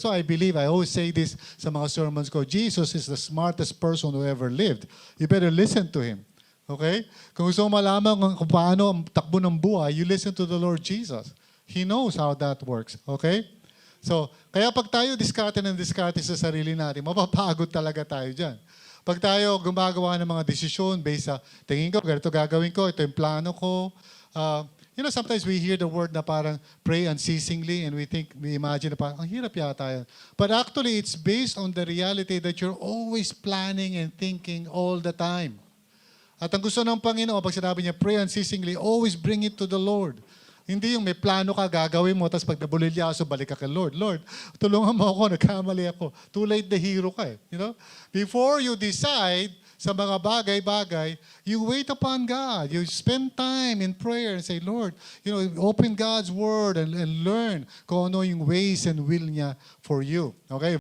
So I believe, I always say this sa mga sermons ko, Jesus is the smartest person who ever lived. You better listen to Him. Okay? Kung gusto mo malaman kung paano ang takbo ng buhay, you listen to the Lord Jesus. He knows how that works. Okay? So, kaya pag tayo diskarte sa sarili natin, mapapagod talaga tayo dyan. Pag tayo gumagawa ng mga desisyon based sa, tingin ko, ganito gagawin ko, ito yung plano ko. Sometimes we hear the word na parang pray unceasingly and we imagine na parang, ang hirap yata yan. But actually, it's based on the reality that you're always planning and thinking all the time. At ang gusto ng Panginoon, pag sinabi niya, pray unceasingly, always bring it to the Lord. Hindi yung may plano ka, gagawin mo, tapos pag nabulilyaso, balik ka kay Lord. Lord, tulungan mo ako, nagkamali ako. Too late the hero ka eh. Before you decide sa mga bagay-bagay, you wait upon God. You spend time in prayer and say, Lord, open God's Word and learn kung ano yung ways and will niya for you. Okay?